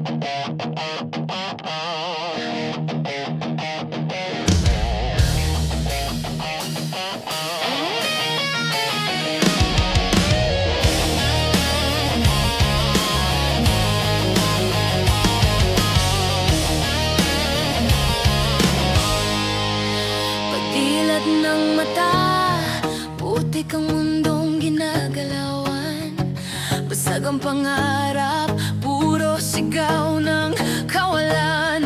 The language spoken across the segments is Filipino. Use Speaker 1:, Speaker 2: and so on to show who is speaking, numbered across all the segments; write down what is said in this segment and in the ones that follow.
Speaker 1: Pagdilat ng mata, putik ang mundong ginagalawan. Basag ang pangarap, puro sigaw ng kawalan.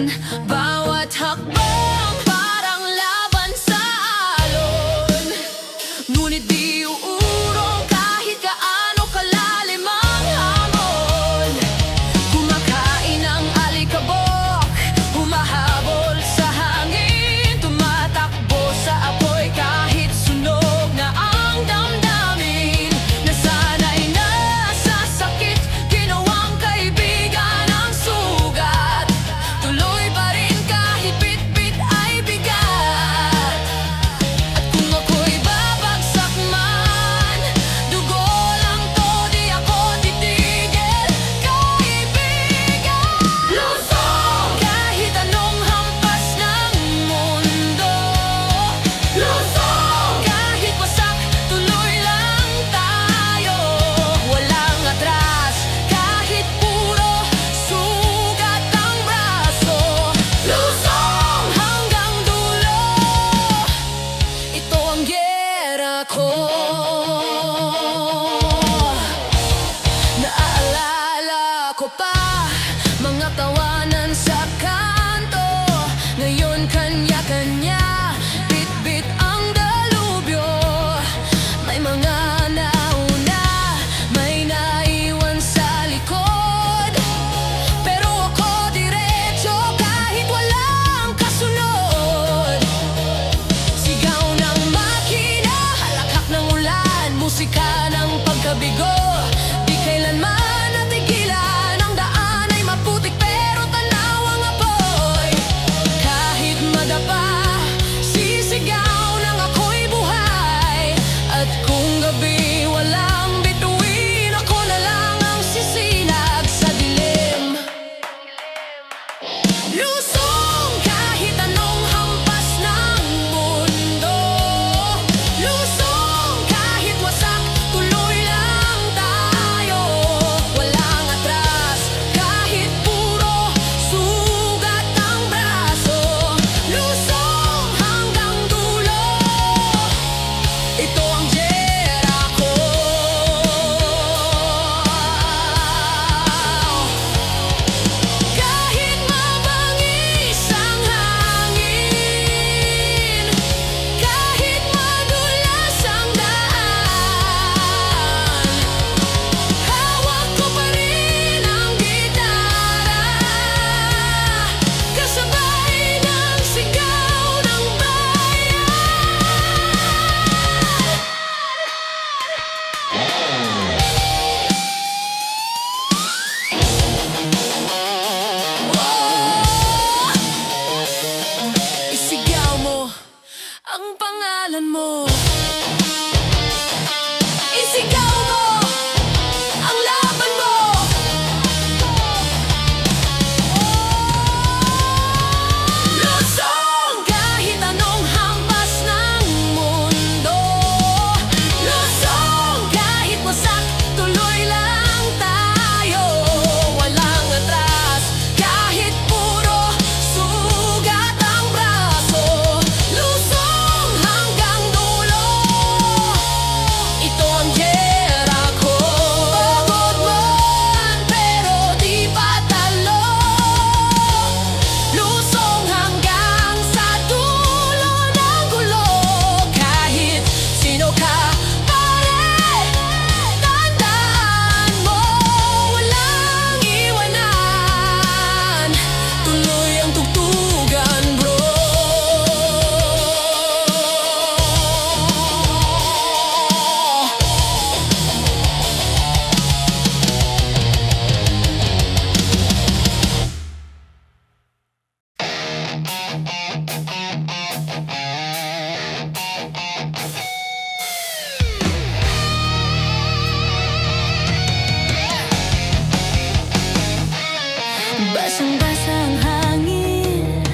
Speaker 1: Basang-basang hangin,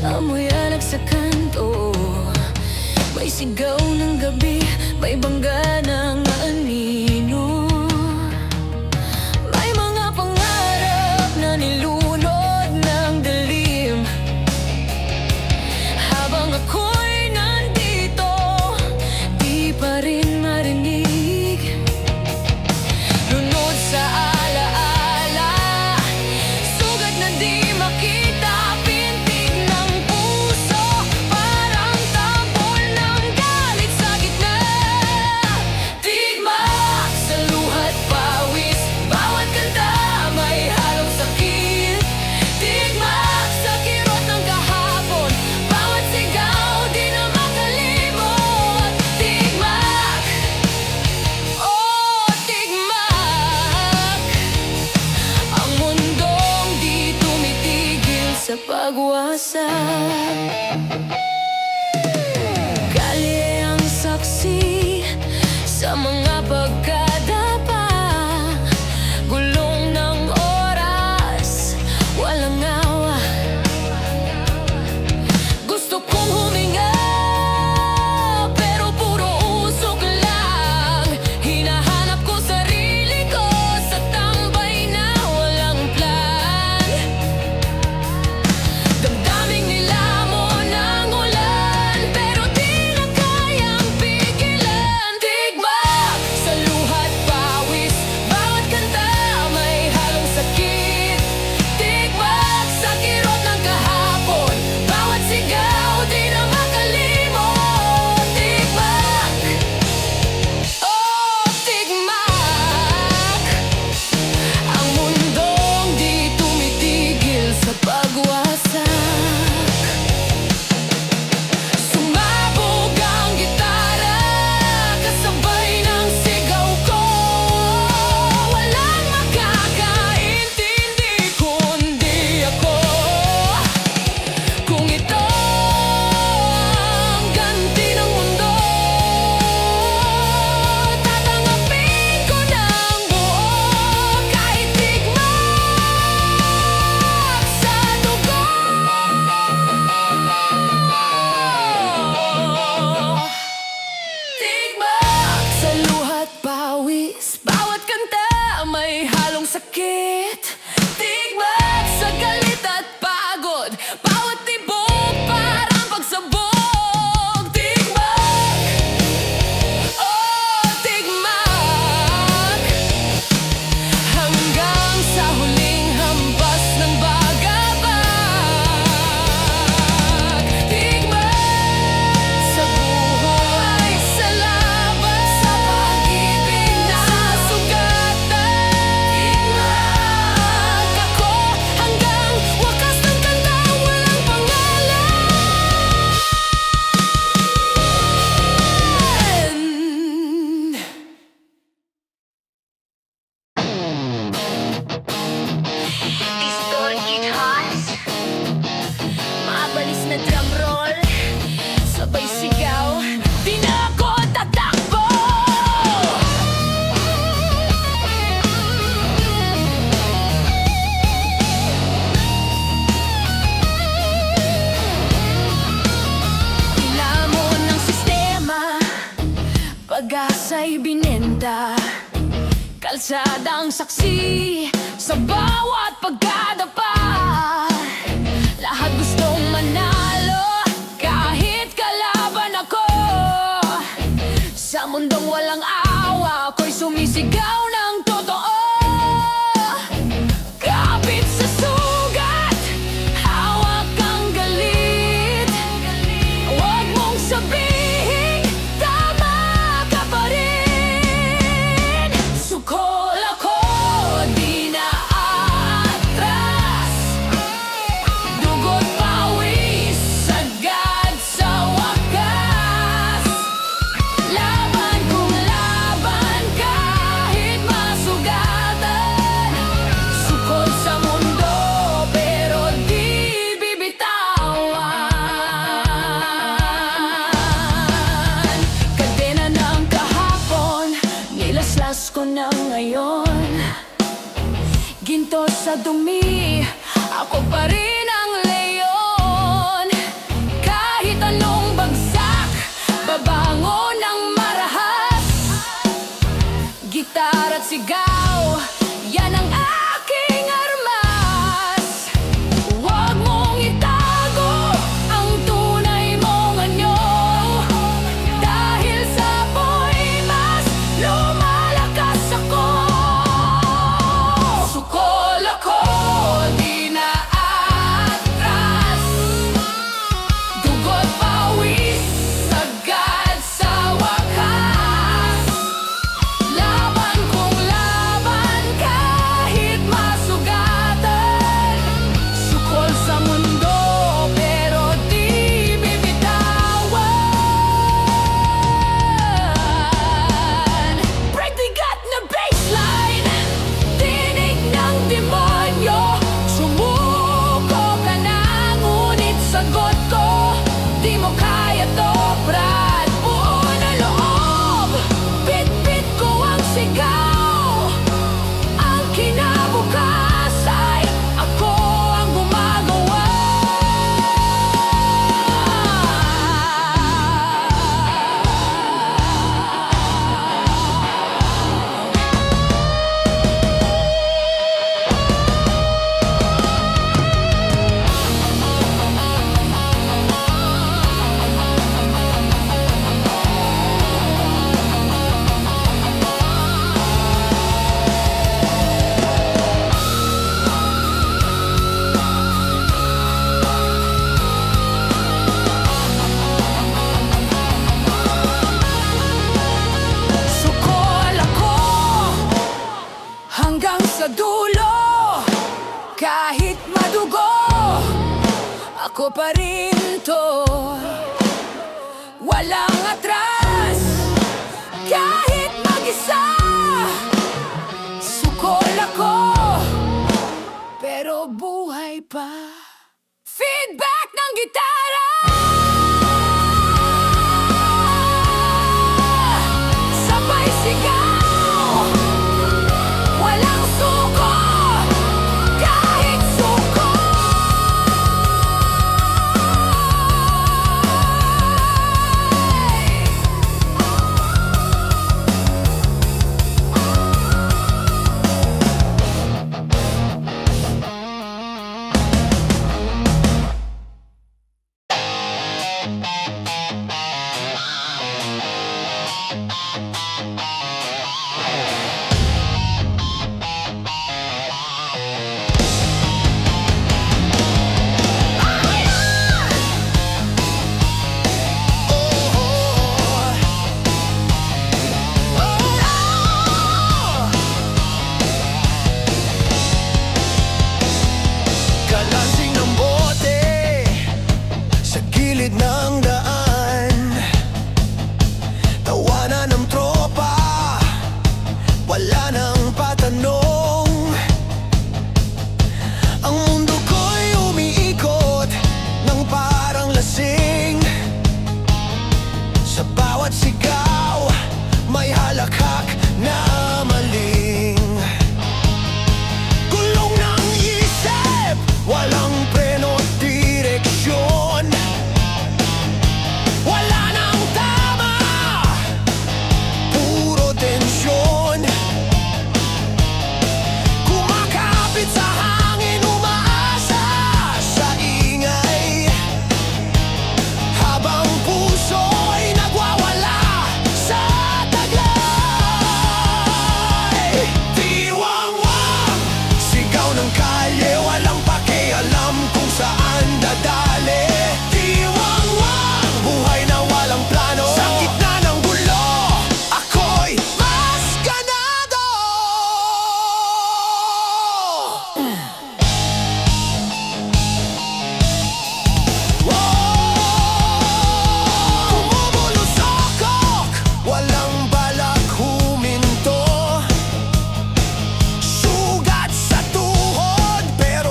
Speaker 1: amoy alak sa kanto. May sigaw ng gabi, may bangga ng anino. May mga pangarap na nilunod ng dilim. Habang ako'y nandito, di pa rin marinig. Lunod sa alaala, sugat na di makita. Pintig ng puso, parang tambol ng galit sa gitna. Tigmak sa luha't pawis, bawat kanta may halong sakit. Tigmak sa kirot ng kahapon, bawat sigaw di na makalimot. Tigmak, oh tigmak, ang mundong di tumitigil sa pagwasak. Kalye ang saksi sa mga pagkadapa. Gulong ng oras, walang awa. Gusto kong huminga, pero puro usok lang. Hinahanap ko sarili ko sa tambay na walang plan. Damdaming nilamon ng ulan, pero di na kayang pigilan. Tigmak sa luha't pawis, bawat kanta may halong sakit. Tigmak sa kirot ng kahapon, bawat sigaw di na makalimot. Tigmak, oh tigmak, ang mundong di tumitigil sa pagwasak. Sumabog ang gitara, kasabay ng sigaw ko. Walang makakaintindi kundi ako. Kung ito ang ganti ng mundo, tatanggapin ko ng buo. Kahit tigmak sa dugo. Tigmak sa luha't pawis, bawat kanta may halong sakit. Tigmak sa galit at pagod, bawat tibok parang pagsabog. Tigmak, oh tigmak, hanggang sa huling hampas ng bagabag. Tigmak sa buhay, sa laban, sa pag-ibig na sugatan. Tigmak ako hanggang wakas ng kanta walang pangalan. Distorted guitars, mabalis na drum roll, sabay sigaw, di na ako tatakbo. Ilamon ng sistema, pag-asa'y binenta. Kalsadang saksi sa bawat pagkadapa. Lahat gustong manalo, kahit kalaban ako. Sa mundong walang awa, ako'y sumisigaw ng totoo. Kapit sa sugat, hawak ang galit. Huwag mong sabihin, tama ka pa rin. Sukol ako, di na atras. Dugot pawis, sagad sa wakas. Laban kung laban, kahit masugatan. Sukol sa mundo, pero di bibitawan. Kadena ng kahapon, nilaslas ko na ngayon. Ginto sa dumi, Ako pa rin ang leon. Kahit anong bagsak, babangon ng marahas. Gitar at sigaw, yan ang aking armas. Huwag mong itago ang tunay mong anyo, dahil sa apoy mas lumalakas ako. Sukol ako, di na atras. Dugo't pawis, sagad sa wakas. Laban kong laban kahit masugatan. Sukol sa mundo pero di bibitawan. Break the gut na baseline, tinig ng demonyo. Sumuko ka na, ngunit sagot ko, di mo kaya to, Brad. Buo na loob, bit-bit ko ang sigaw. Ang kinabukas ay ako ang gumagawa. Sukol ako hanggang sa dulo. Kahit madugo, ako pa rin to. Walang atras, kahit mag-isa. Sukol ako, pero buhay pa. Feedback ng gitara, sabay sigaw. Walang suko, kahit suko.
Speaker 2: Kalansing ng bote sa gilid ng daan. Tawanan ng tropa, wala nang patanong. Ang mundo ko'y umiikot ng parang lasing. Sa bawat sigaw, may halakhak na maling. Gulong ng isip, walang preno at direksyon. Wala nang tama, puro tensyon. Kumakapit sa hangin, umaasa sa ingay, habang puso'y nagwawala sa taglay. Tiwangwang, sigaw ng kalye, walang pakialam kung saan dadali. Tiwangwang, buhay na walang plano. Sa gitna ng gulo, ako'y mas ganado. Bumubulusokok, walang balak huminto. Sugat sa tuhod, pero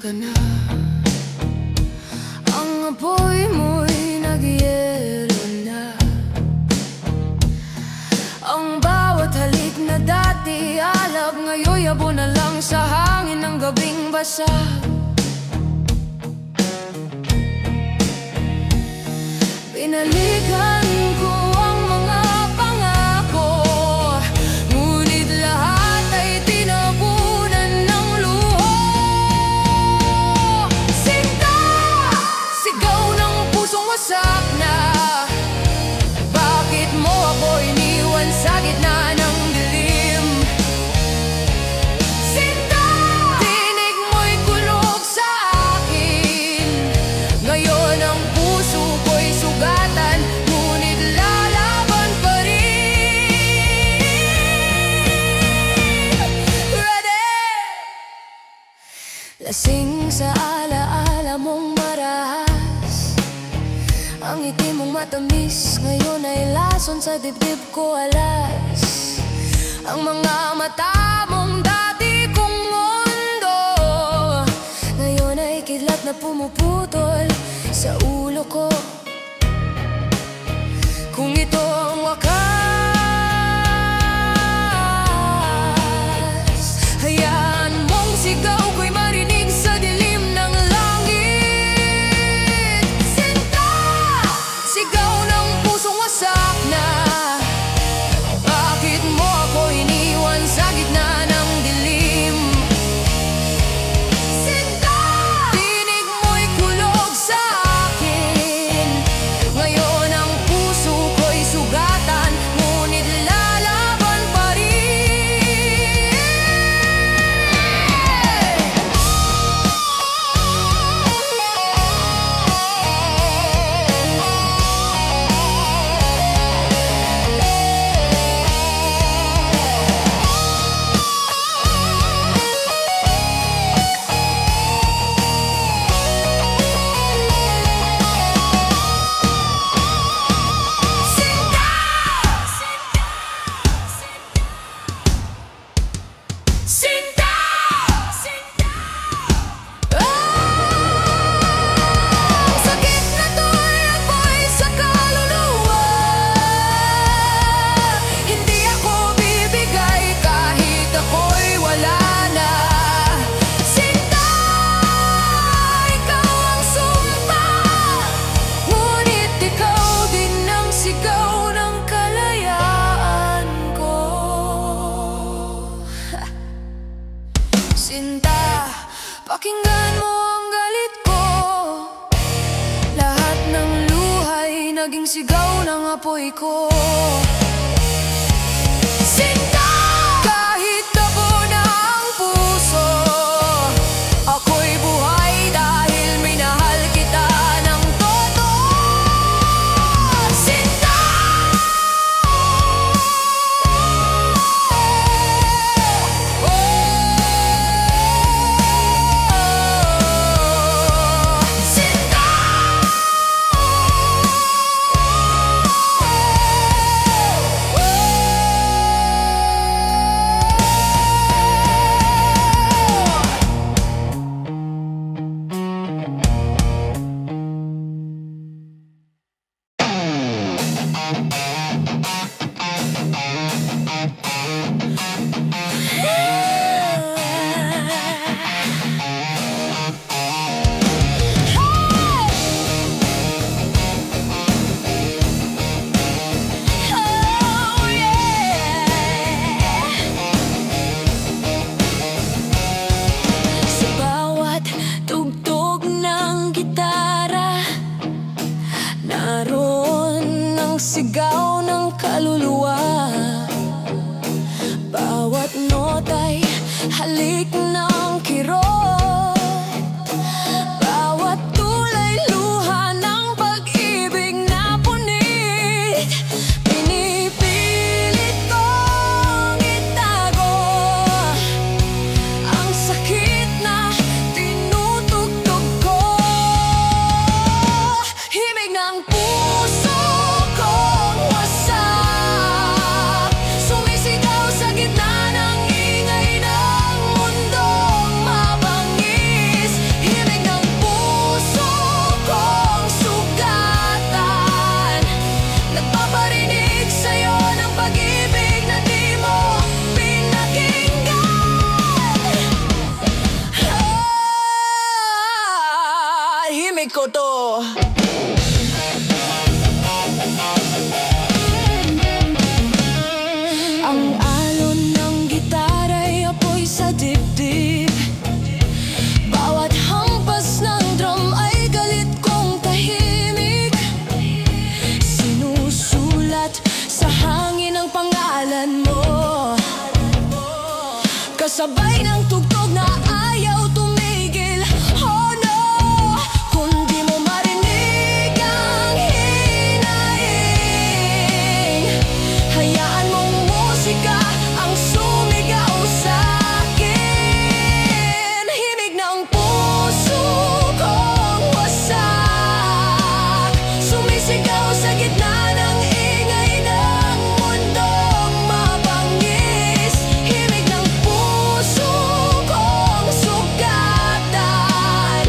Speaker 1: ka na. Ang apoy mo'y nagyelo na. Ang bawat halik na dati alab, ngayon yabo na lang sa hangin ng gabing basa. Binalikan ko ang mga pangako, ngunit lahat ay tinabunan ng luho. Sinta! Sigaw ng pusong wasak na. Bakit mo ako iniwan sa gitna ng dilim? Sinta! Tinig mo'y kulog sa akin. Ngayon ang puso ko'y sugatan, ngunit lalaban pa rin. Ready! Lasing sa alaala mong marahas, ang ngiti mong matamis ngayon ay lason sa dibdib ko alas. Ang mga mata mong dati kong mundo, ngayon ay kidlat na pumuputol sa ulo ko. Kung ito ang wakas, hayaan mong sigaw ko'y marinig sa dilim ng langit. Sinta! Sigaw ng pusong wasak na. Bakit mo ako iniwan sa gitna ng dilim? Sinta! Tinig mo'y kulog sa akin. Ngayon ang puso ko'y sugatan, ngunit lalaban pa rin. Sinta! Sinta! Ang sakit na to'y apoy sa kaluluwa. Hindi ako bibigay kahit ako'y wala na. Sinta! Ikaw ang sumpa, ngunit ikaw din ang sigaw ng kalayaan ko. Sinta, pakinggan mo ang galit ko. Lahat ng luhay naging sigaw ng apoy ko. Sinta! Kahit tabo na ang puso, ako'y buhay dahil minahal kita ng todo. Sinta! Sinta! Sa bawat tugtog ng gitara, naroon ang sigaw ng kaluluwa. Bawat nota'y halik ng kirot, bawat tulay luha ng pag-ibig na punit. Pinipilit kong itago ang sakit na tinutugtog ko. Himig ng puso kong wasak, sumisigaw sa gitna ng ingay ng mundo. kasabay ng tugtog na ayaw tumigil. Oh no, kung di mo marinig ang hinaing, hayaan mong musika ang sumigaw sa'kin. Himig ng puso kong wasak, sumisigaw sa gitna ng ingay ng mundong mabangis. Himig ng puso kong sugatan,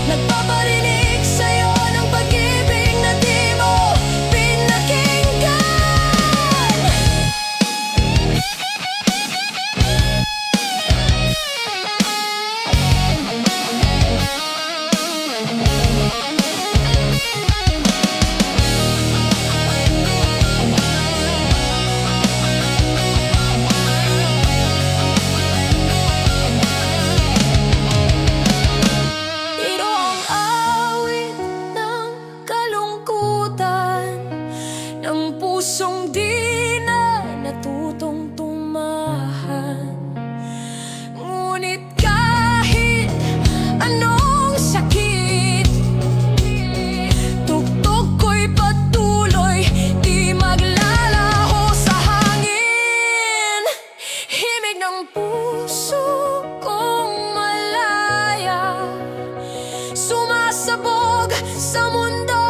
Speaker 1: nagpaparinig sa'yo ng pag-ibig na di mo pinakinggan. Ito ang awit ng kalungkutan, ng pusong di na natutong tumahan. Ngunit kahit anong sakit, tugtog ko'y patuloy, di maglalaho sa hangin. Himig ng puso kong malaya, sumasabog sa mundo,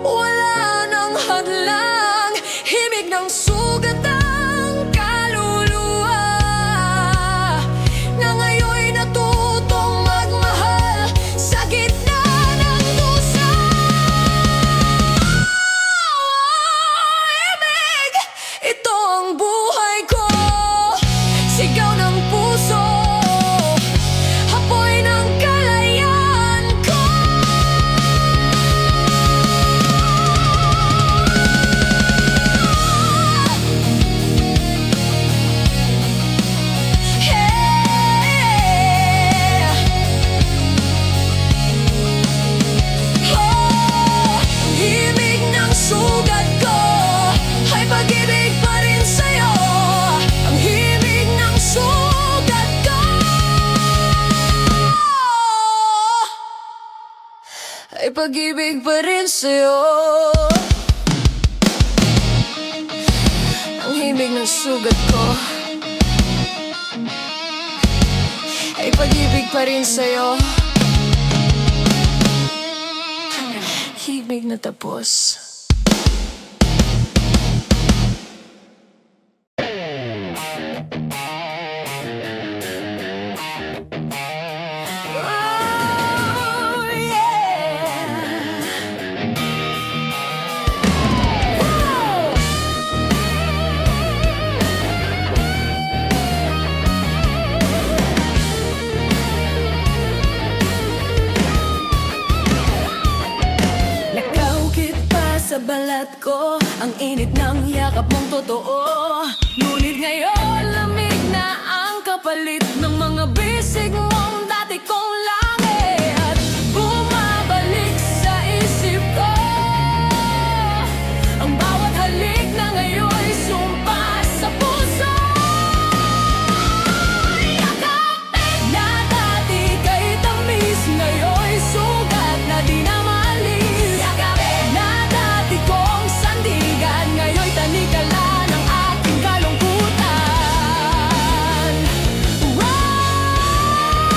Speaker 1: wala nang hadlang. Himig ng sugatang kaluluwa, na ngayon'y natutong magmahal sa gitna ng dusa. Himig, ito ang buhay ko, sigaw ng puso, apoy ng kalayaan ko. Himig ng sugat ko ay pag-ibig pa rin sa'yo. Ang himig ng sugat ko ay pag-ibig pa rin sa'yo. Ang himig ng sugat ko ay pag-ibig pa rin sa'yo. Himig na tapos. Oh, yeah. Woo! Nakaukit pa sa balat ko ang init ng yakap mong totoo. Ngunit ngayon lamig na ang kapalit ng mga bisig mong dati kong langit. Bumabalik sa isip ko ang bawat halik na ngayon'y sumpa sa puso. Yakapin na dati kay tamis, ngayon'y sugat na di na maalis. Yakapin na dati kong sandigan, ngayon'y tanikala ng aking kalungkutan. Wow!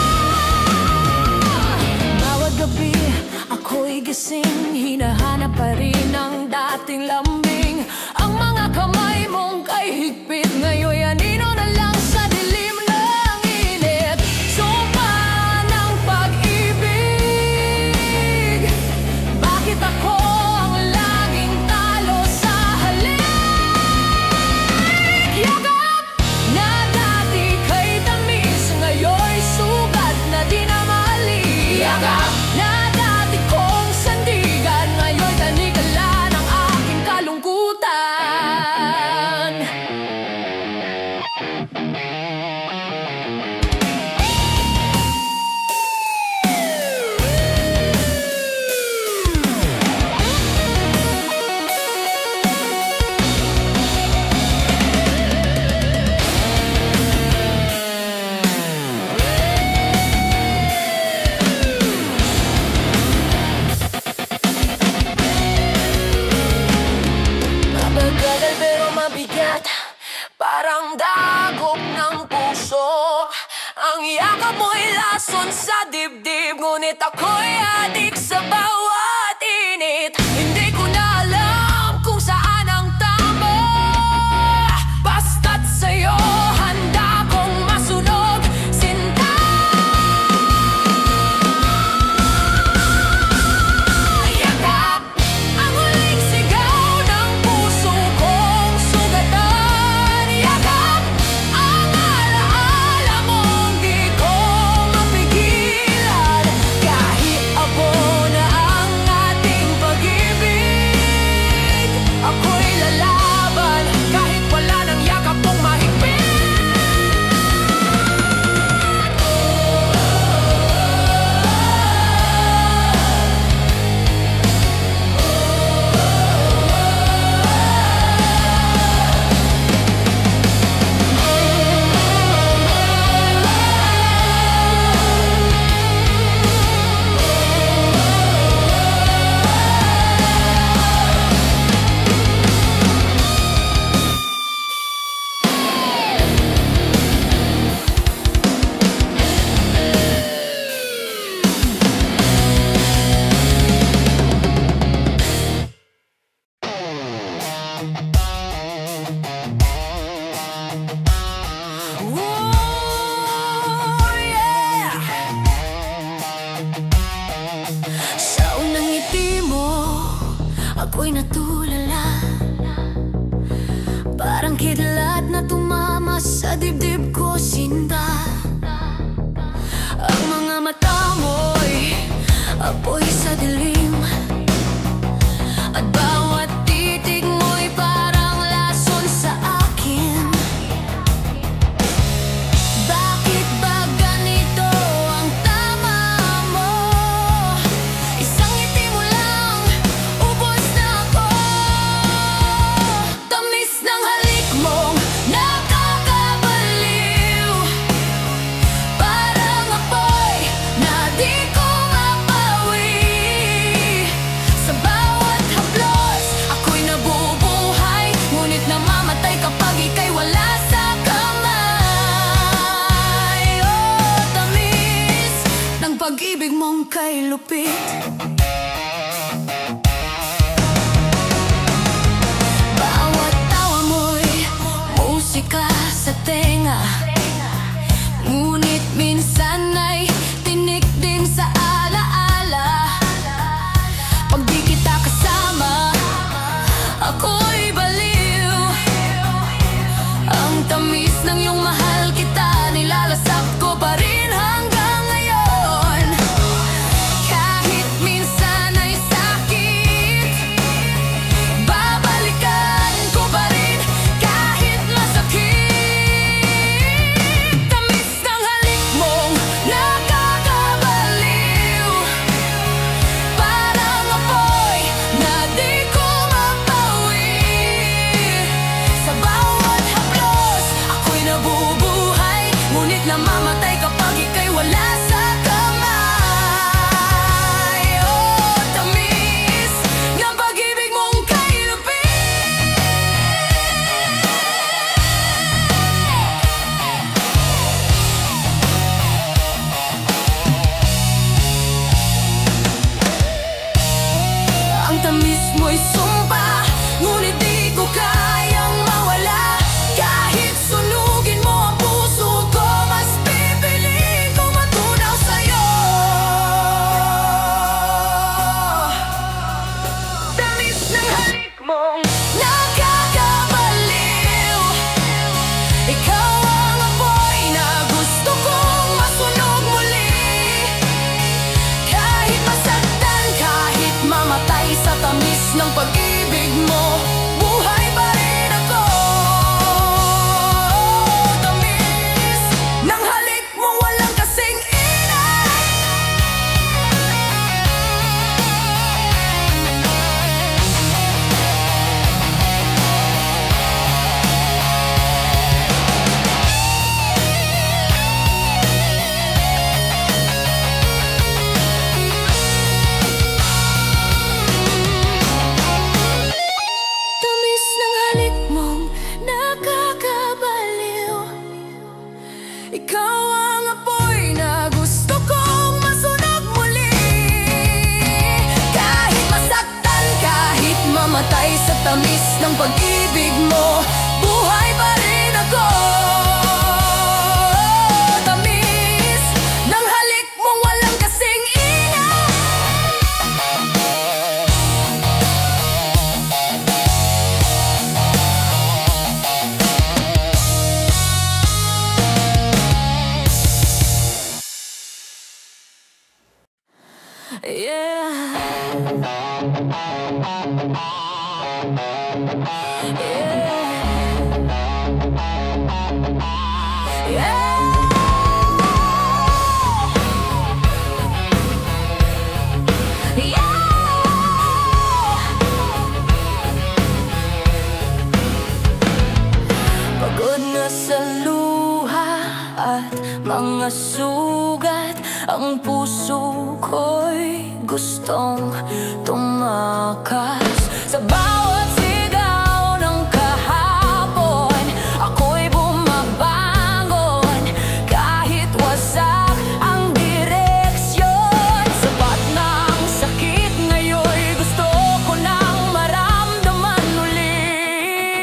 Speaker 1: Ang yakap mo'y lason sa dibdib, ngunit ako'y adik sa bawat init. Hindi ko na alam kung saan ang tama, basta't sa'yo handa kong masunog, sinta. Yakap ang huling sigaw ng puso kong sugatan. Yakap ang alaala mong di ko mapigilan. Kahit abo na ang ating pag-ibig, ako'y lalaban kahit wala ng yakap mong mahigpit. Sa unang ngiti mo, ako'y natulala. Parang kidlat na tumama sa dibdib ko, sinta. Ang mga mata mo'y apoy sa dilim, at bawat titig mo'y parang lason sa akin. Bakit ba ganito ang tama mo? Isang ngiti mo lang, ubos na ako. Tamis ng halik mong nakakabaliw, parang apoy na di ko mapawi. Sa bawat haplos, ako'y nabubuhay, ngunit namamatay kapag ika'y wala sa kamay. Oh, tamis ng pag-ibig mong kay lupit. Bawat tawa mo'y musika sa tenga, ngunit minsan ay tinik din sa alaala. Pag di kita kasama, ako'y baliw. Ang tamis ng iyong mahal kita, nilalasap ko pa rin hanggang ngayon. Kahit minsan ay sakit, babalikan ko pa rin kahit masakit. Tamis ng halik mong nakakabaliw, parang apoy na di ko mapawi. Sa bawat haplos, ako'y nabubuhay, ngunit namamatay kapag ika'y wala sa kamay. Oh, tamis ng pag-ibig mong kay lupit. Ang tamis mo'y sumpa, ngunit di ko kayang mawala. Kahit sunugin mo ang puso ko, mas pipiliin kong matunaw sa'yo. Tamis ng halik mong nakakabaliw, ikaw ang apoy na gusto kong masunog muli. Kahit masaktan, kahit mamatay, sa tamis ng pag-ibig mo, buhay pa rin ako. Tamis ng halik mo, walang kasing ina. Tamis ng halik mong nakakabaliw, ikaw ang apoy pag-ibig mo, buhay pa rin ako. Tamis ng halik mong walang kasing ingat. Yeah. Pagod na sa luha at mga sugat, ang puso ko'y gustong tumakas. Sa bawat sigaw ng kahapon, ako'y bumabangon. Kahit wasak ang direksyon, sapat ng sakit ngayon'y gusto ko nang maramdaman ulit.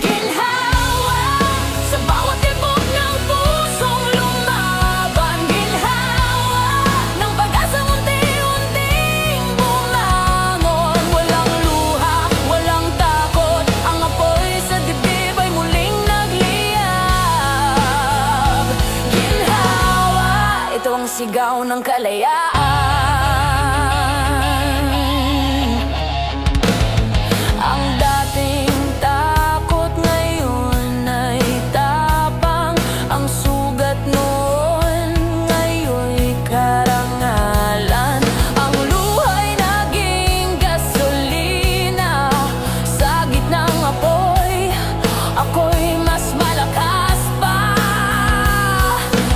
Speaker 1: Ginhawa sa bawat tibok ng pusong lumaban. Ginhawa ng pag-asang unti-unting bumangon. Walang luha, walang takot, ang apoy sa dibdib ay muling nagliyab. Ginhawa, ito ang sigaw ng kalayaan. Ang dating takot ngayon ay tapang. Ang sugat noon ngayon'y karangalan. Ang luha'y naging gasolina. Sa gitnang apoy, ako'y mas malakas pa.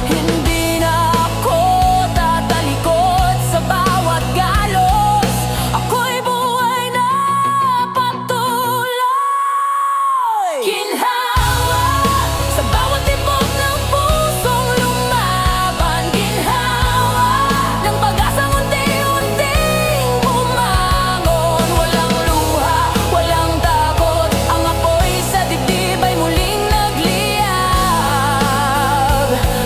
Speaker 1: Hindi na ako tatalikod sa bawat galos. Ako'y buhay na patuloy. Ginhawa sa bawat tibok ng pusong lumaban. Ginhawa ng pag-asang unti-unting bumangon. Walang luha, walang takot, ang apoy sa dibdib ay muling nagliyab.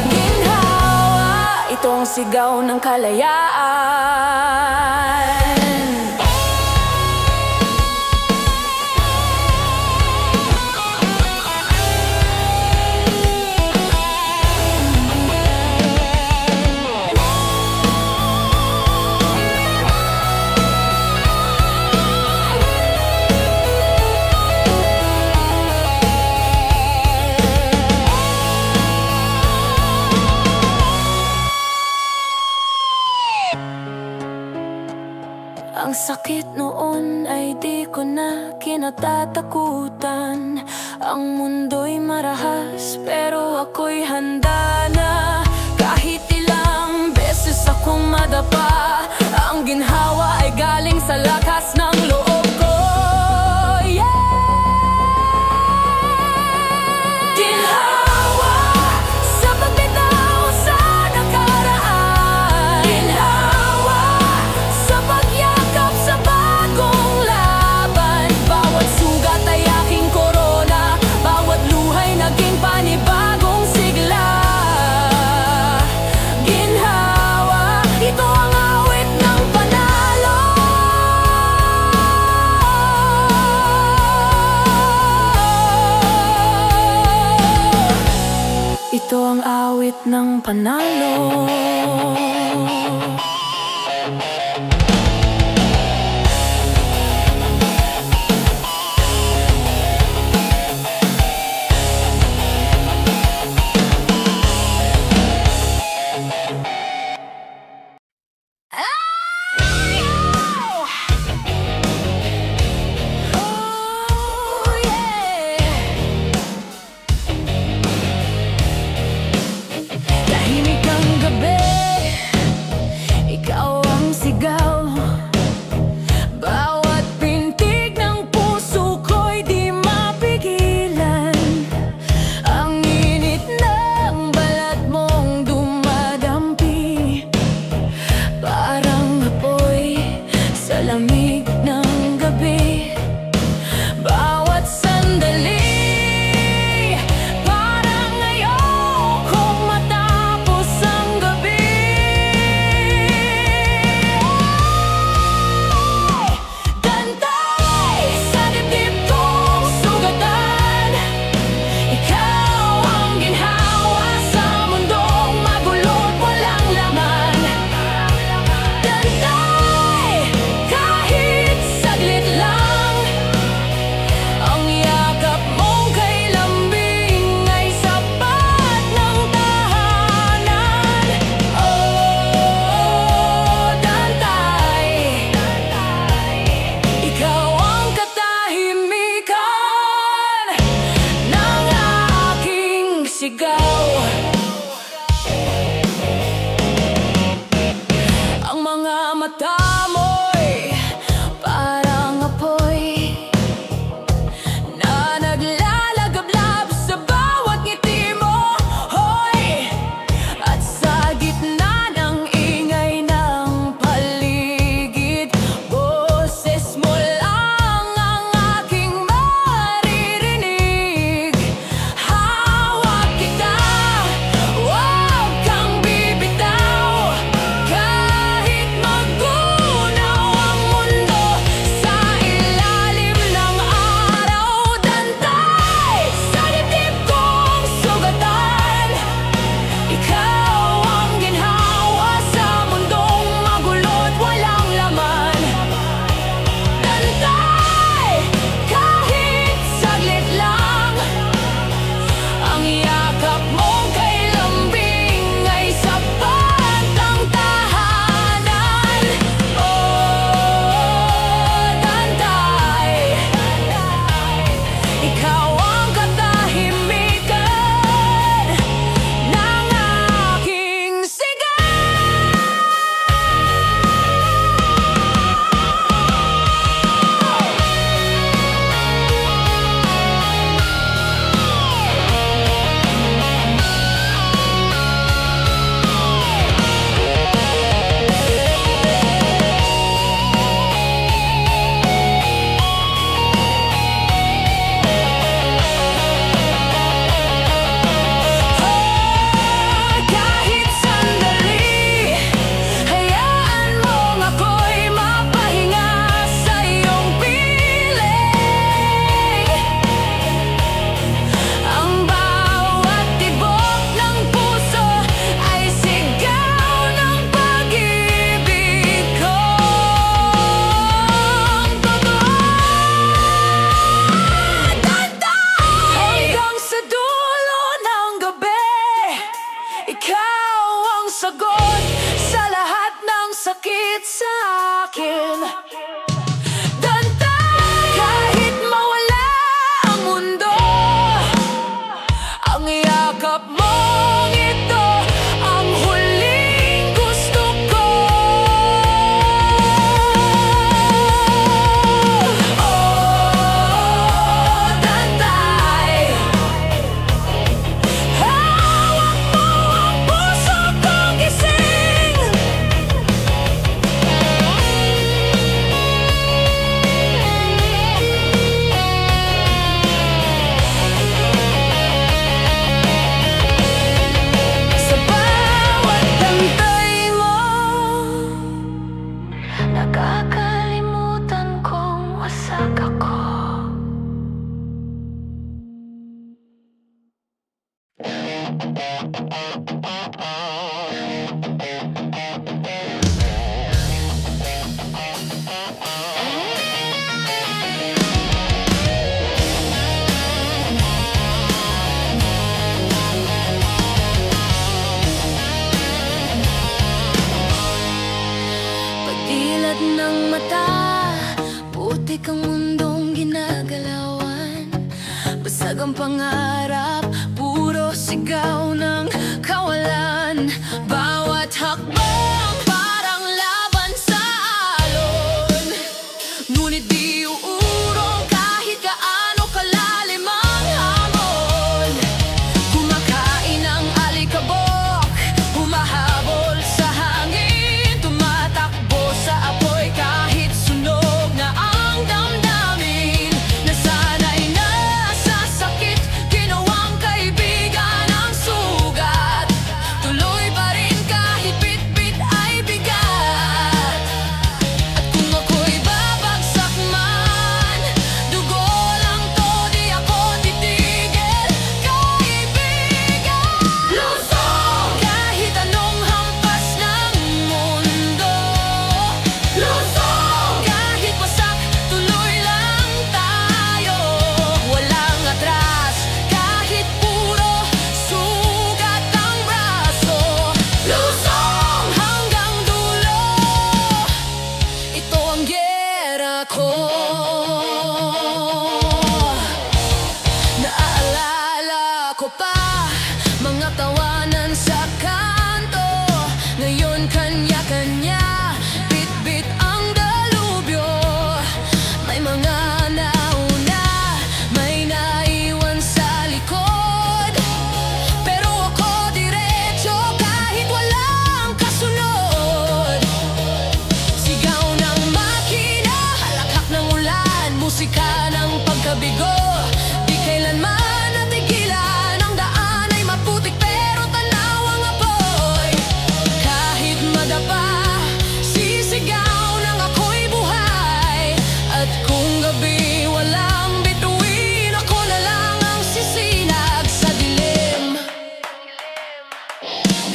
Speaker 1: Ginhawa, ito ang sigaw ng kalayaan. Ang sakit noon ay di ko na kinatatakutan. Ang mundo'y marahas pero ako'y handa na. Kahit ilang beses akong madapa, ang ginhawa ay galing sa lakas ng loob ko. Ginhawa sa pagbitaw sa nakaraan. Ginhawa sa pagyakap sa bagong laban. Bawat sugat ay aking korona, bawat luha'y naging panibagong sigla. Ginhawa, ito ang awit ng panalo. Ito ang awit ng panalo. Tahimik ang gabi, Ang mga mata mo'y parang apoy na naglalagablab sa bawat ngiti mo, hoy. At sa gitna ng ingay ng paligid, boses mo lang ang aking maririnig. Hawak kita, huwag kang bibitaw, kahit magunaw ang mundo sa ilalim ng araw. Dantay sa dibdib kong sugatan, ikaw ang ginhawa sa mundong magulo't walang laman. Dantay kahit saglit lang, ang yakap mong kay lambing ay sapat ang tahanan. Oh, Dantay, ikaw ang katahimikan ng aking sigaw. Kahit sandali, hayaan mong ako'y mapahinga sa iyong piling. Ang bawat tibok ng puso ay sigaw ng pag-ibig kong totoo. Hanggang sa dulo ng gabi, ikaw ang sagot sa lahat ng sakit sa akin. Dantay, kahit mawala ang mundo, ang yakap mong ito ang huling gusto ko. Oh, Dantay, hawak mo ang puso kong gising. Sa bawat dantay mo, nakakalimutan kong wasak ako. Pagdilat ng mata, putik ang mundong ginagalawan. Basag ang pangarap, puro sigaw ng kawalan. Bawat hakbang parang laban sa alon, ngunit di uurong kahit gaano kalalim ang hamon. Kumakain ang alikabok, humahabol sa hangin, tumatakbo sa apoy kahit sunog na ang damdamin. Nasanay na sa sakit, ginawang kaibigan ang sugat. Tuloy pa rin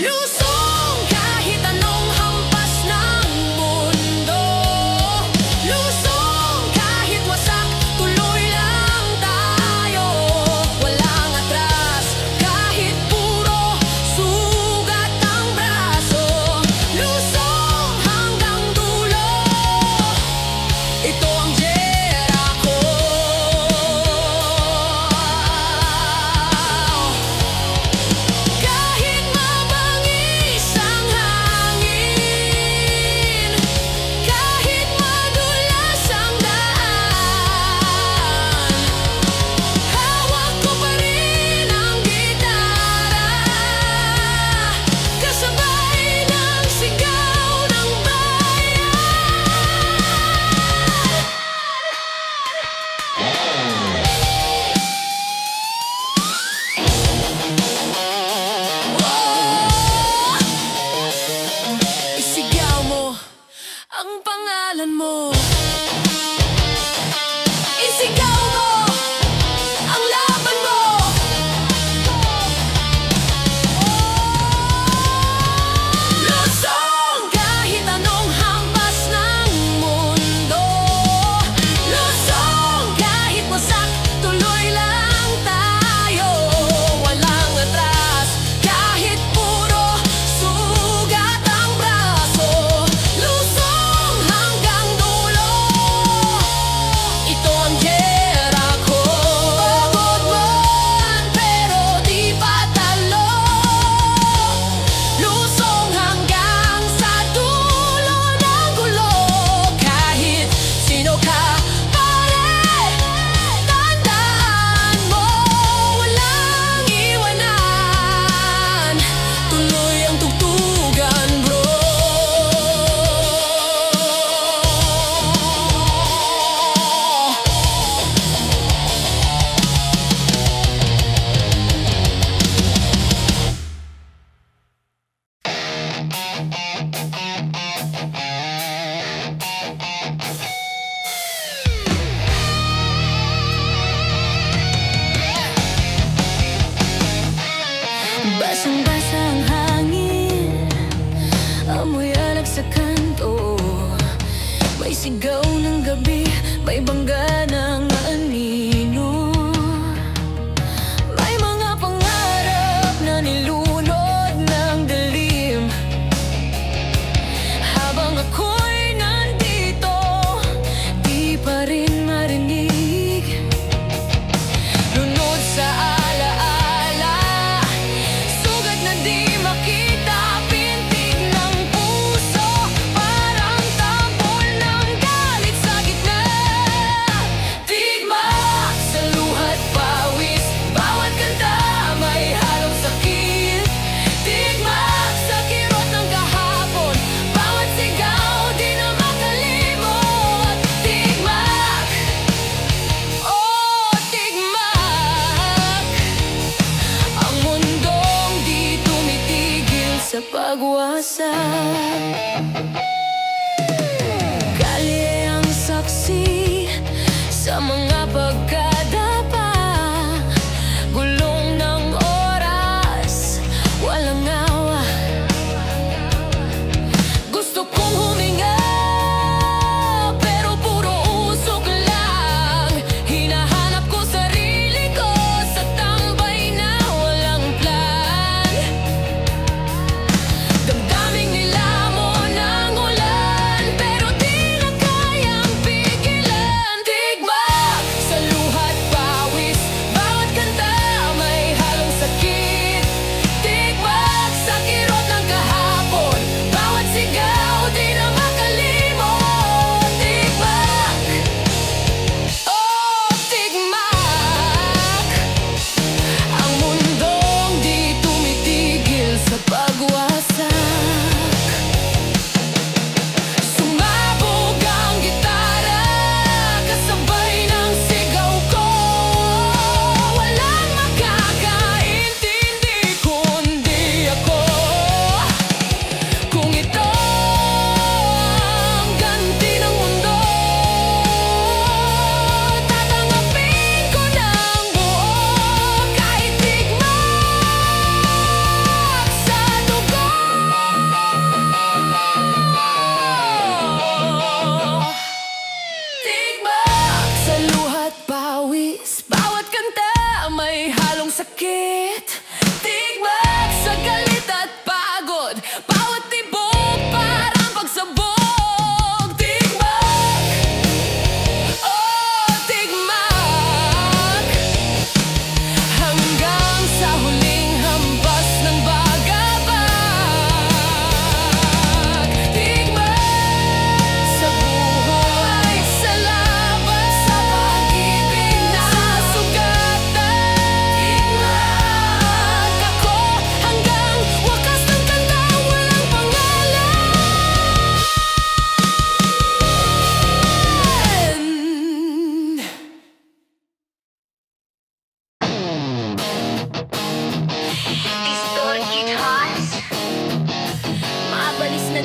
Speaker 1: Lusong kahit anong hampas ng mundo. Lusong kahit wasak, tuloy lang tayo. Walang atras kahit puro sugat ang braso. Lusong hanggang dulo. Ito ang Jericho. Kahit mabangis ang hangin, kahit madulas ang daan, hawak ko pa rin ang gitara, kasabay ng sigaw ng bayan. Isigaw mo ang pangalan mo. Isigaw mo ang laban mo. Lusong kahit anong hampas ng mundo. Lusong kahit wasak, tuloy lang tayo. Walang atras kahit puro sugat ang braso. Lusong hanggang dulo. Ito ang Jericho. Pagod man pero di patalo. Lusong hanggang sa dulo ng gulo. Kahit sino ka pare, tandaan mo, walang iwanan. Tuloy ang tugtugan, bro. Basang-basa ang hangin, amoy alak sa kanto. May sigaw ng gabi, may bangga ng anino. May mga pangarap na nilunod ng dilim. Habang ako'y nandito, di pa rin marinig. Lunod sa alaala, sugat na di makita, pintig ng puso, parang tambol ng galit sa gitna. Tigmak sa luha't pawis, bawat kanta may halong sakit. Tigmak sa kirot ng kahapon, bawat sigaw di na makalimot. Tigmak, oh tigmak, ang mundong di tumitigil sa pagwasak. Kalye ang saksi sa mga pagkadapa. Gulong ng oras, walang awa. Gusto kong huminga, pero puro usok lang. Hinahanap ko sarili ko sa tambay na walang plan. Damdaming nilamon ng ulan, pero di na kayang pigilan. Tigmak sa luha't pawis, bawat kanta may halong sakit. Tigmak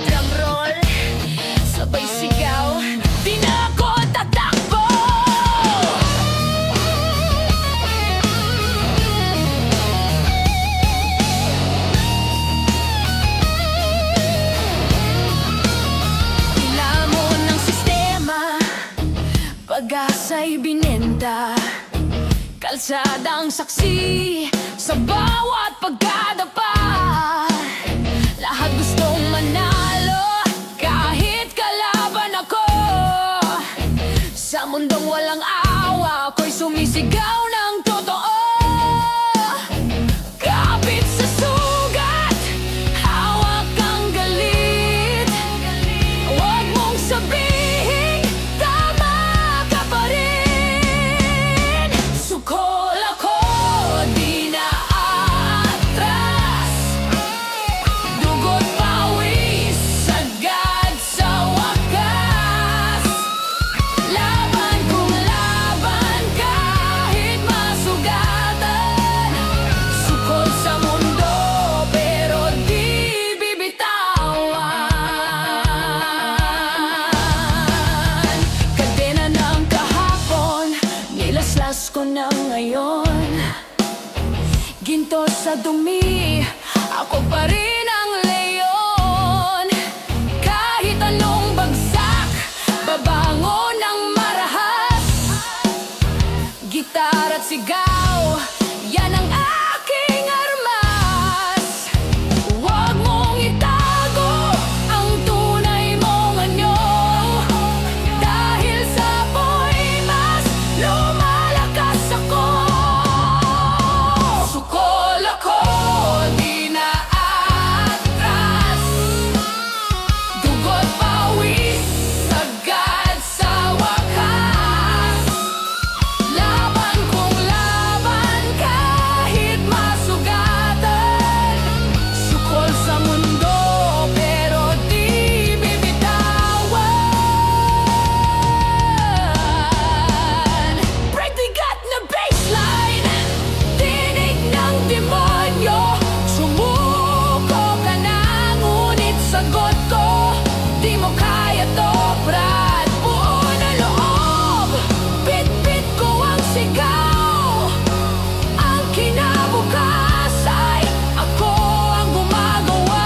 Speaker 1: drum roll, sabay sigaw, di na ako tatakbo. Ilamon ng sistema, pag-asa'y binenta, kalsadang saksi sa bawat pagkadapa. Lahat gustong manalo, kahit kalaban ako. Sa mundong walang awa, ako'y sumisigaw ng totoo. Kapit sa sugat, hawak ang galit. Huwag mong sabihin, tama ka pa rin. Sukol ako, di na atras. Dugot pawis, sagad sa wakas. Laban kung laban, kahit masugatan. Sukol sa mundo, pero di bibitawan. Kadena ng kahapon, nilaslas ko na ngayon. Ginto sa dumi, ako pa rin ang leyon. Kahit anong bagsak, babangon ng marahas. Gitar at sigaw, yan ang aking armas. Huwag mong itago ang tunay mong anyo, dahil sa apoy mas lumalakas ako. Sukol ako, di na atras. Dugot pawis, sagad sa wakas. Laban kung laban, kahit masugatan. Sukol sa mundo, pero di bibitawan. Break the gut na baseline, tinig ng demonyo. Sumuko ka na, ngunit sagot ko, di mo kaya to, brad. Buo na loob, bit-bit ko ang sigaw. Ang kinabukas ay ako ang gumagawa.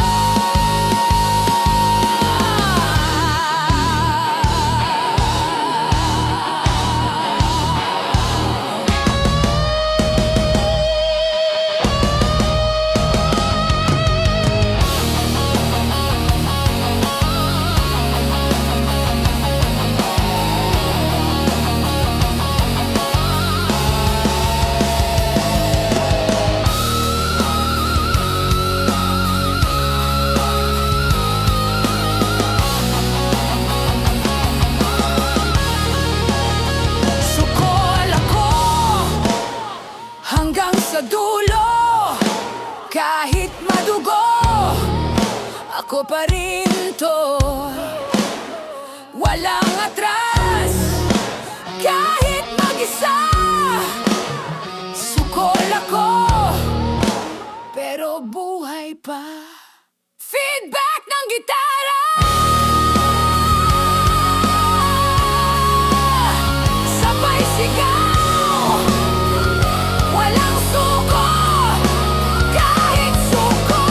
Speaker 1: Sukol ako hanggang sa dulo. Kahit madugo, ako pa rin to. Walang atras, kahit mag-isa. Sukol ako, pero buhay pa. Feedback ng gitara, sabay sigaw. Walang suko, kahit suko.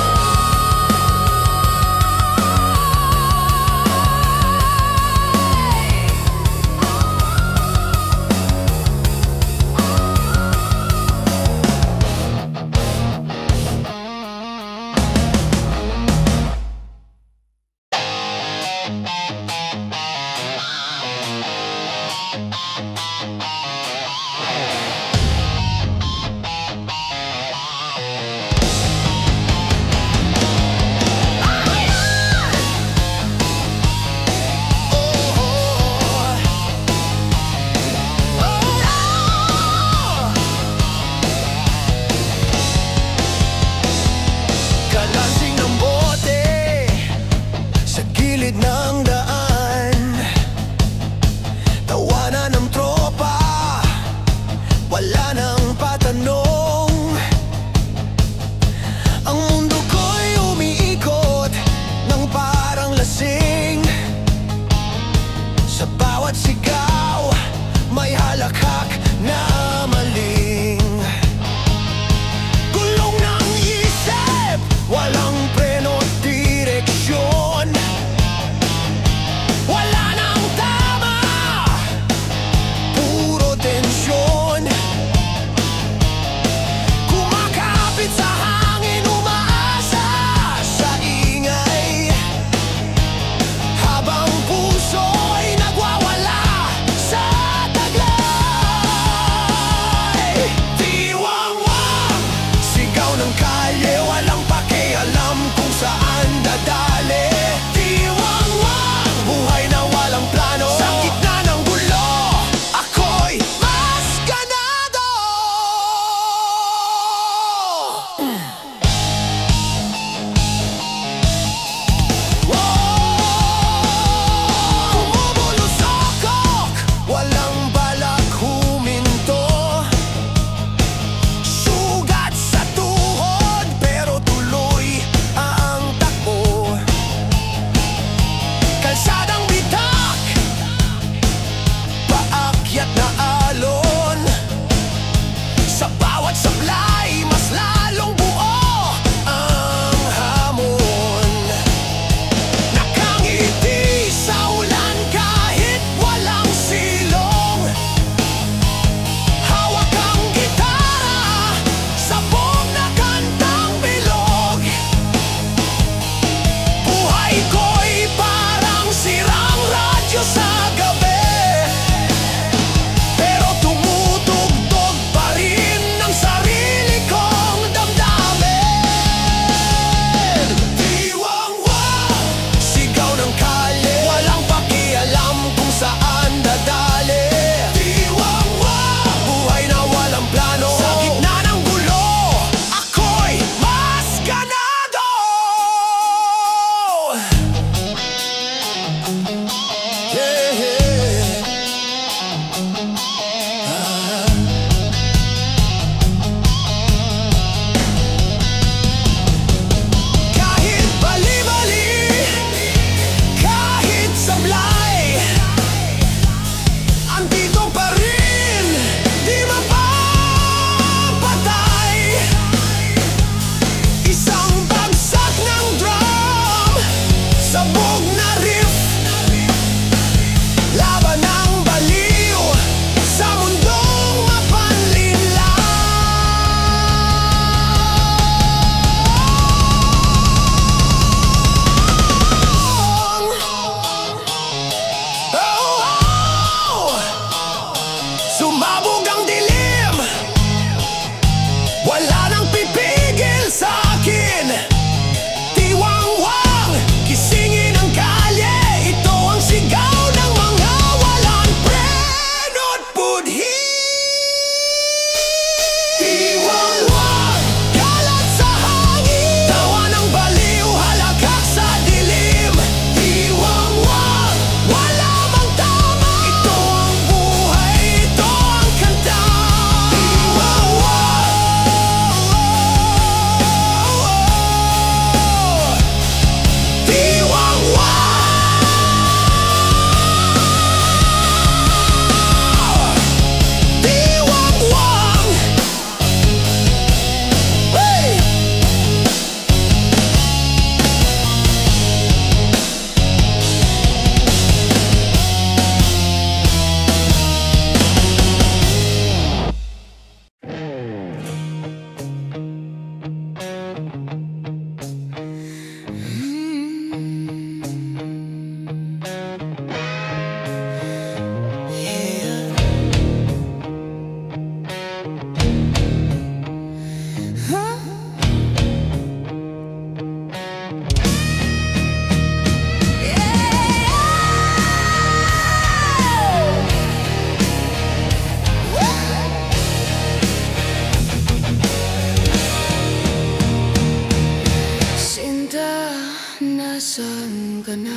Speaker 1: Nasaan ka na?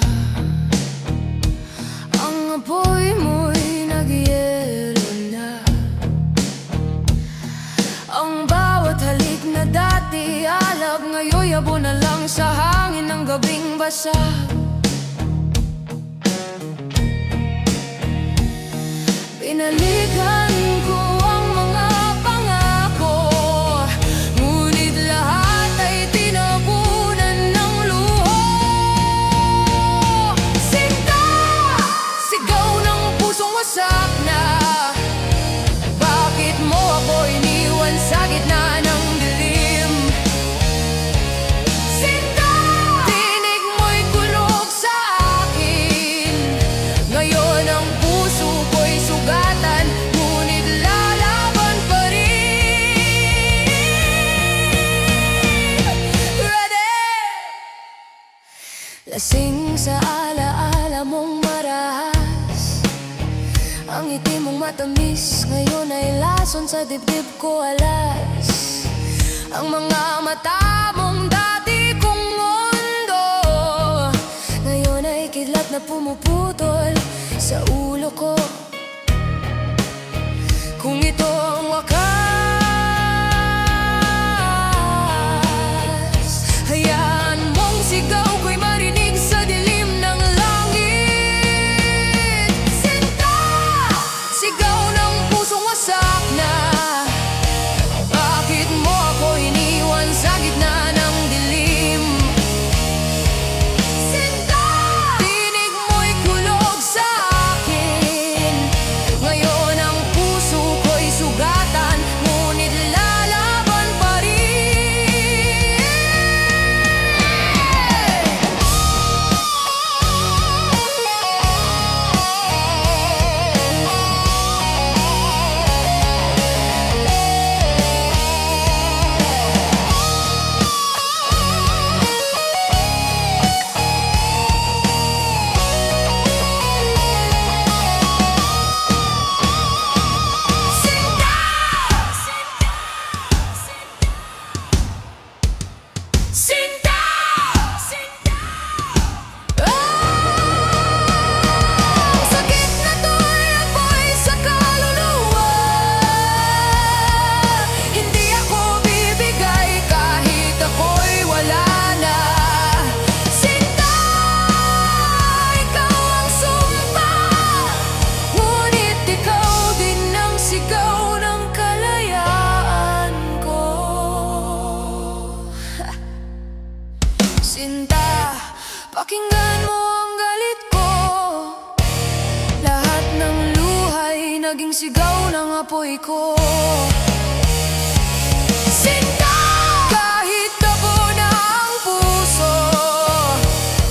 Speaker 1: Ang apoy mo'y nagyelo na. Ang bawat halik na dati alab, ngayon yabo na lang sa hangin ng gabing basag. Pinalikan ko ang mga pangako, ngunit lahat ay tinabunan ng luho. Sinta! Sigaw ng pusong wasak na. Bakit mo ako iniwan sa gitna ng dilim? Sinta! Tinig mo'y kulog sa akin. Ngayon ang puso ko'y sugatan, ngunit lalaban pa rin. Ready! Lasing sa alaala mong marahas, ang ngiti mong matamis ngayon ay lason sa dibdib ko alas. Ang mga mata mong dati kong mundo, ngayon ay kidlat na pumuputol sa ulo ko. Kung ito ang wakas, hayaan mong sigaw ko'y marinig sa dilim ng langit. Sinta! Sigaw ng pusong wasak na. Bakit mo ako iniwan sa gitna ng dilim? Sinta! Tinig mo'y kulog sa akin. Ngayon ang puso ko'y sugatan, ngunit lalaban pa rin. Sinta! Sinta! Ang sakit na to'y apoy sa kaluluwa. Hindi ako bibigay kahit ako'y wala na. Sinta! Ikaw ang sumpa, ngunit ikaw din ang sigaw ng kalayaan ko. Sinta, pakinggan mo ang galit ko. Lahat ng luhay naging sigaw ng apoy ko. Sinta! Kahit tabo na ang puso,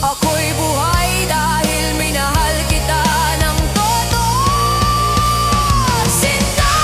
Speaker 1: ako'y buhay dahil minahal kita ng totoo. Sinta!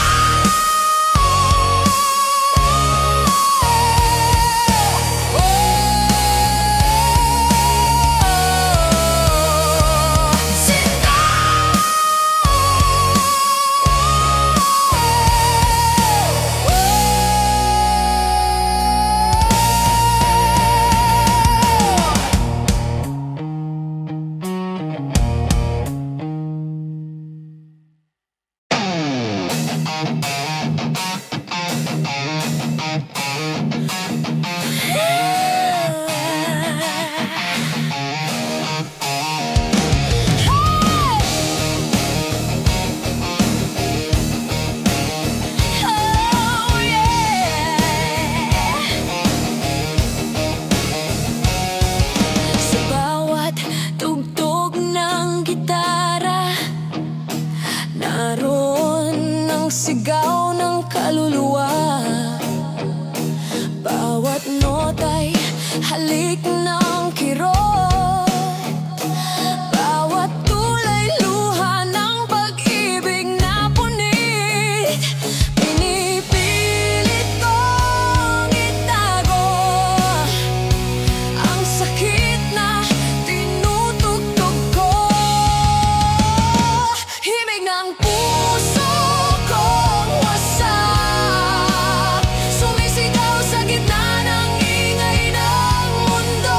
Speaker 1: Sa bawat tugtog ng gitara, naroon ang sigaw ng kaluluwa. Bawat nota'y halik ng kirot, bawat tulay luha ng pag-ibig na punit. Pinipilit kong itago ang sakit na tinutugtog ko. Himig ng puso kong wasak, sumisigaw sa gitna ng ingay ng mundo.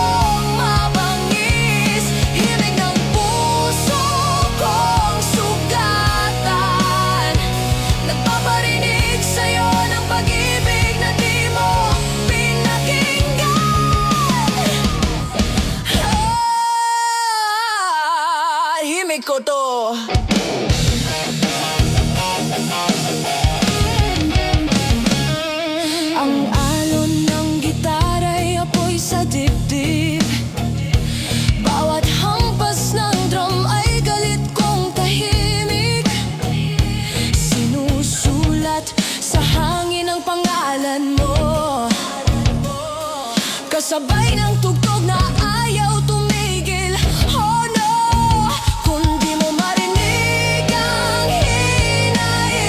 Speaker 2: Ibabalik ko to.
Speaker 1: Ang alon ng gitara'y apoy sa dibdib. Bawat hampas ng drum ay galit kong tahimik. Sinusulat sa hangin ang pangalan mo, kasabay ng tugtog na ayaw tumigil. Oh no, kung di mo marinig ang hinaing,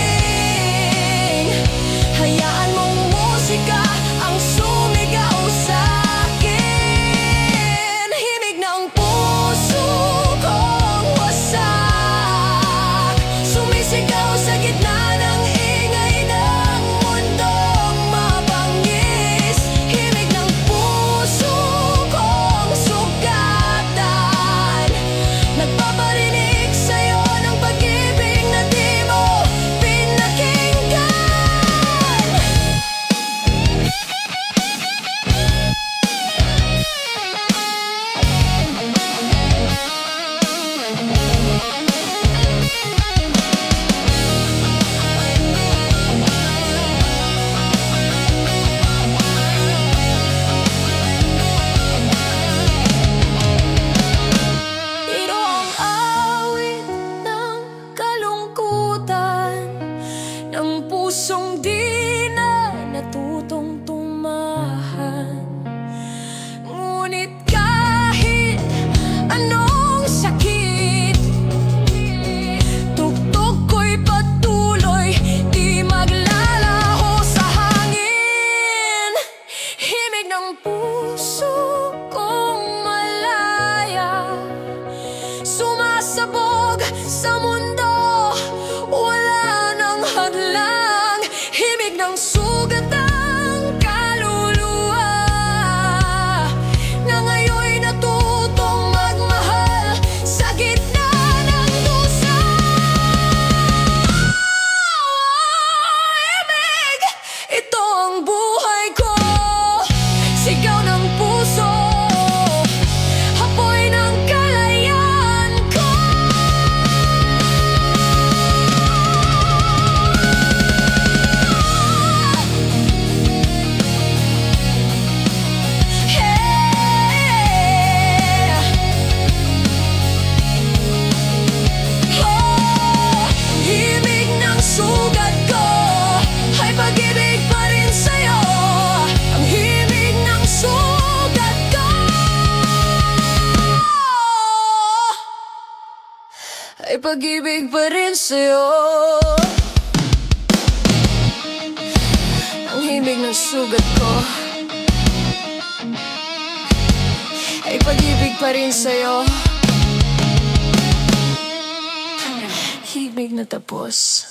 Speaker 1: hayaan mong musika ang sumigaw sa'kin. Himig ng puso kong wasak, sumisigaw sa gitna ng ingay ng mundong mabangis. Himig ng puso kong sugatan, nagpaparinig sa'yo ng pag-ibig na di mo pinakinggan. Ito ang awit ng kalungkutan, ng pusong di na natutong tumahan. Ngunit kahit anong sakit, tugtog ko'y patuloy, di maglalaho sa hangin. Himig ng puso kong malaya, sumasabog sa mundo, wala nang hadlang. Himig ng sugatang kaluluwa, na ngayon'y natutong magmahal sa gitna ng dusa. Himig, ito ang buhay ko, sigaw ng puso, apoy ng kalayaan ko. Himig ng sugat ko ay pag-ibig pa rin sa'yo. Ang himig ng sugat ko ay pag-ibig pa rin sa'yo. Ang himig ng sugat ko ay pag-ibig pa rin sa'yo. Himig na tapos.